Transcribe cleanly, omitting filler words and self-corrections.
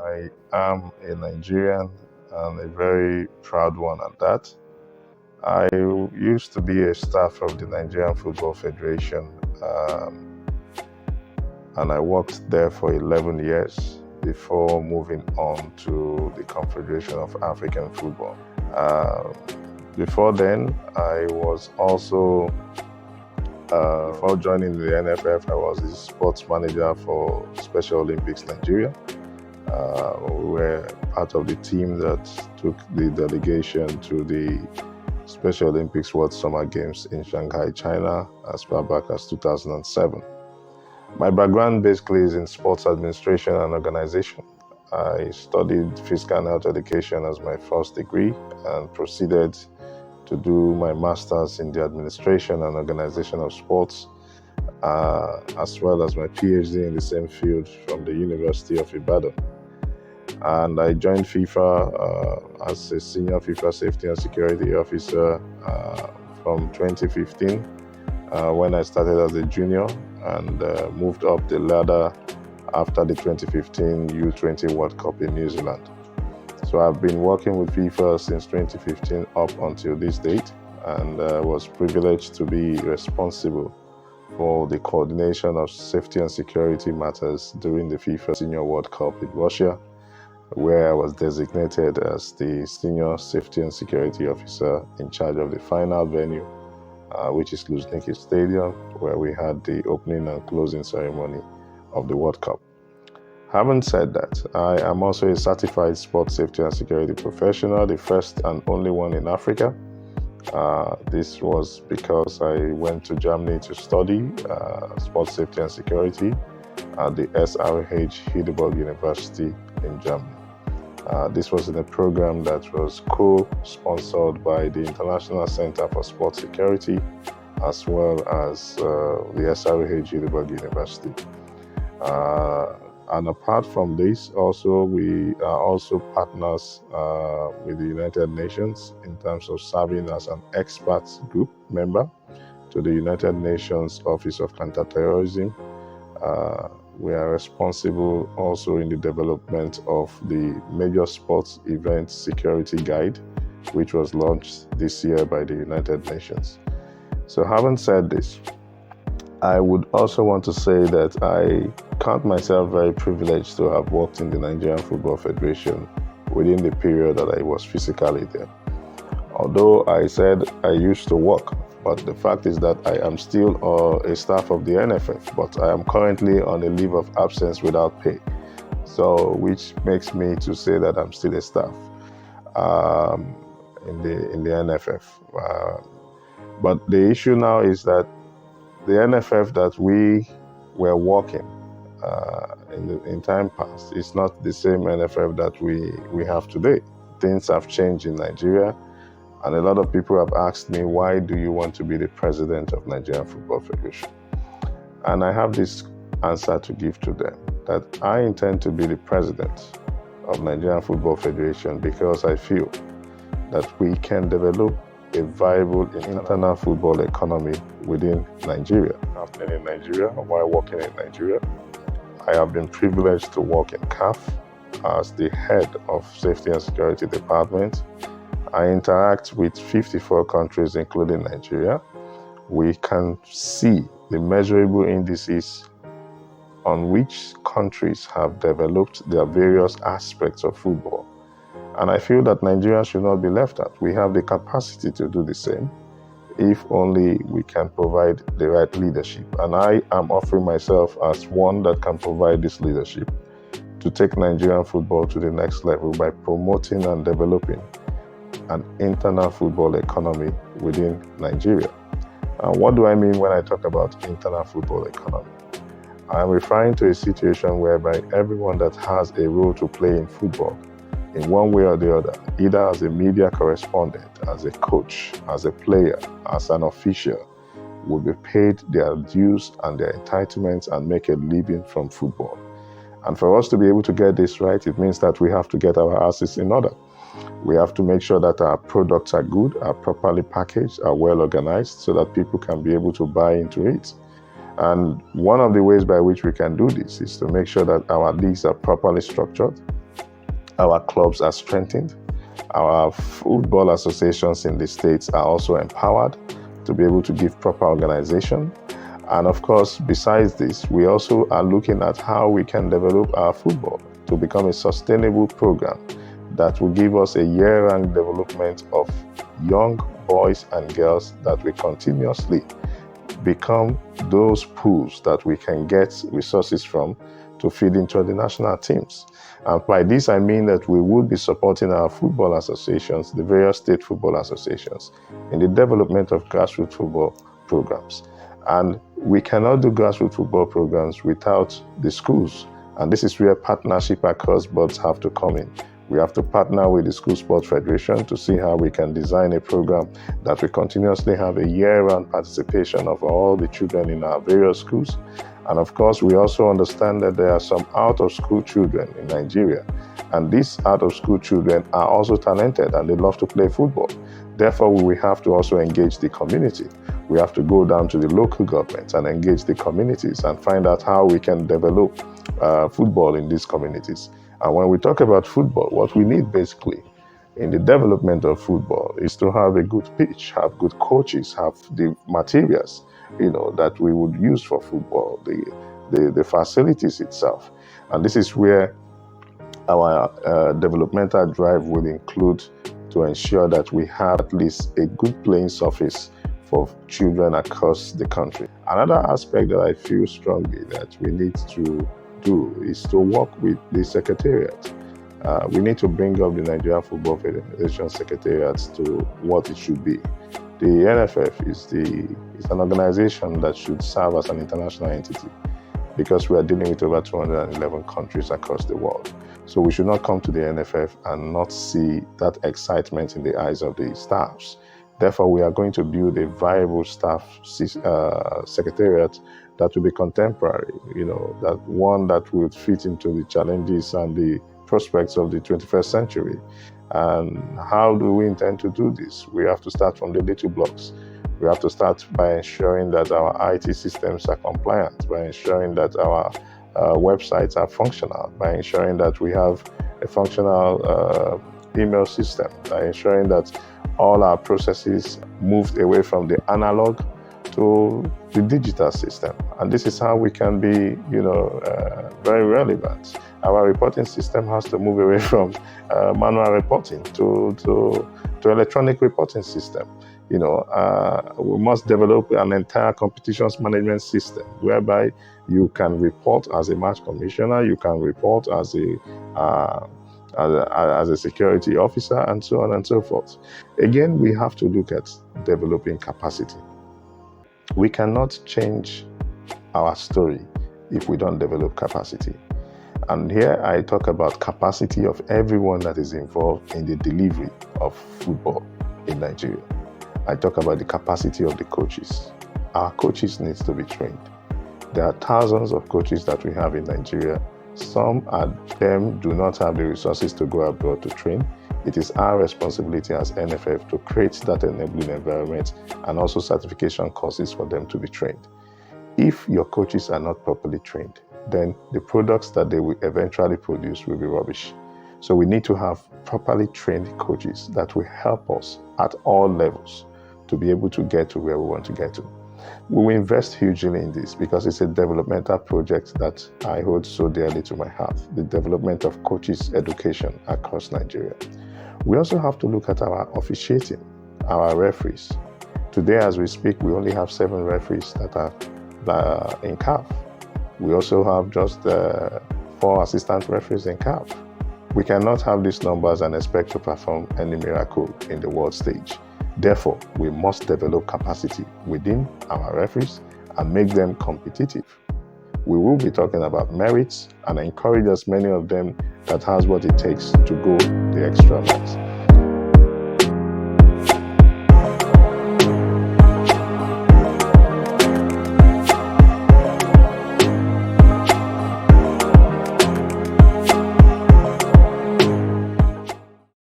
I am a Nigerian and a very proud one at that. I used to be a staff of the Nigerian Football Federation, and I worked there for 11 years before moving on to the Confederation of African Football. Before then, I was also, before joining the NFF, I was the sports manager for Special Olympics Nigeria. We were part of the team that took the delegation to the Special Olympics World Summer Games in Shanghai, China, as far back as 2007. My background basically is in sports administration and organization. I studied physical and health education as my first degree and proceeded to do my master's in the administration and organization of sports, as well as my PhD in the same field from the University of Ibadan. And I joined FIFA as a senior FIFA safety and security officer from 2015 when I started as a junior and moved up the ladder after the 2015 U20 World Cup in New Zealand. So I've been working with FIFA since 2015 up until this date, and was privileged to be responsible for the coordination of safety and security matters during the FIFA Senior World Cup in Russia, where I was designated as the Senior Safety and Security Officer in charge of the final venue, which is Luzhniki Stadium, where we had the opening and closing ceremony of the World Cup. Having said that, I am also a certified sports safety and security professional, the first and only one in Africa. This was because I went to Germany to study sports safety and security at the SRH Heidelberg University in Germany. This was in a program that was co-sponsored by the International Center for Sports Security as well as the SRH Heidelberg University. And apart from this, also we are also partners with the United Nations in terms of serving as an experts group member to the United Nations Office of Counterterrorism. We are responsible also in the development of the Major Sports Event Security Guide, which was launched this year by the United Nations. So having said this, I would also want to say that I count myself very privileged to have worked in the Nigerian Football Federation within the period that I was physically there. Although I said I used to work, but the fact is that I am still a staff of the NFF, but I am currently on a leave of absence without pay. So, which makes me to say that I'm still a staff in the NFF. But the issue now is that the NFF that we were working in time past is not the same NFF that we have today. Things have changed in Nigeria, and a lot of people have asked me, why do you want to be the president of Nigerian Football Federation? And I have this answer to give to them, that I intend to be the president of Nigerian Football Federation because I feel that we can develop a viable internal football economy within Nigeria. I've been in Nigeria while working in Nigeria. I have been privileged to work in CAF as the head of Safety and Security Department. I interact with 54 countries, including Nigeria. We can see the measurable indices on which countries have developed their various aspects of football. And I feel that Nigeria should not be left out. We have the capacity to do the same if only we can provide the right leadership. And I am offering myself as one that can provide this leadership to take Nigerian football to the next level by promoting and developing an internal football economy within Nigeria. And what do I mean when I talk about internal football economy? I am referring to a situation whereby everyone that has a role to play in football, in one way or the other, either as a media correspondent, as a coach, as a player, as an official, will be paid their dues and their entitlements and make a living from football. And for us to be able to get this right, it means that we have to get our assets in order. We have to make sure that our products are good, are properly packaged, are well organized, so that people can be able to buy into it. And one of the ways by which we can do this is to make sure that our leagues are properly structured, Our clubs are strengthened. Our football associations in the states are also empowered to be able to give proper organization. And of course, besides this, we also are looking at how we can develop our football to become a sustainable program that will give us a year-round development of young boys and girls that will continuously become those pools that we can get resources from to feed into the national teams. And by this, I mean that we would be supporting our football associations, the various state football associations, in the development of grassroots football programs. And we cannot do grassroots football programs without the schools. And this is where partnership across boards have to come in. We have to partner with the School Sports Federation to see how we can design a program that will continuously have a year-round participation of all the children in our various schools. And of course, we also understand that there are some out-of-school children in Nigeria. And these out-of-school children are also talented and they love to play football. Therefore, we have to also engage the community. We have to go down to the local governments and engage the communities and find out how we can develop football in these communities. And when we talk about football, what we need basically in the development of football is to have a good pitch, have good coaches, have the materials, that we would use for football, the facilities itself. And this is where our developmental drive will include to ensure that we have at least a good playing surface for children across the country. Another aspect that I feel strongly that we need to do is to work with the Secretariat. We need to bring up the Nigerian Football Federation Secretariat to what it should be. The NFF is an organization that should serve as an international entity because we are dealing with over 211 countries across the world. So we should not come to the NFF and not see that excitement in the eyes of the staffs. Therefore, we are going to build a viable staff secretariat that will be contemporary, that one that will fit into the challenges and the prospects of the 21st century. And how do we intend to do this? We have to start from the little blocks. We have to start by ensuring that our IT systems are compliant, by ensuring that our websites are functional, by ensuring that we have a functional email system, by ensuring that all our processes moved away from the analog to the digital system. And this is how we can be, very relevant. Our reporting system has to move away from manual reporting to electronic reporting system. We must develop an entire competitions management system whereby you can report as a match commissioner, you can report as a security officer, and so on and so forth. Again, we have to look at developing capacity. We cannot change our story if we don't develop capacity. And here I talk about capacity of everyone that is involved in the delivery of football in Nigeria. I talk about the capacity of the coaches. Our coaches need to be trained. There are thousands of coaches that we have in Nigeria. Some of them do not have the resources to go abroad to train. It is our responsibility as NFF to create that enabling environment and also certification courses for them to be trained. If your coaches are not properly trained, then the products that they will eventually produce will be rubbish. So we need to have properly trained coaches that will help us at all levels to be able to get to where we want to get to. We will invest hugely in this because it's a developmental project that I hold so dearly to my heart, the development of coaches' education across Nigeria. We also have to look at our officiating, our referees. Today, as we speak, we only have 7 referees that are in CAF. We also have just 4 assistant referees in CAF. We cannot have these numbers and expect to perform any miracle in the world stage. Therefore, we must develop capacity within our referees and make them competitive. We will be talking about merits and encourage as many of them that has what it takes to go the extra miles.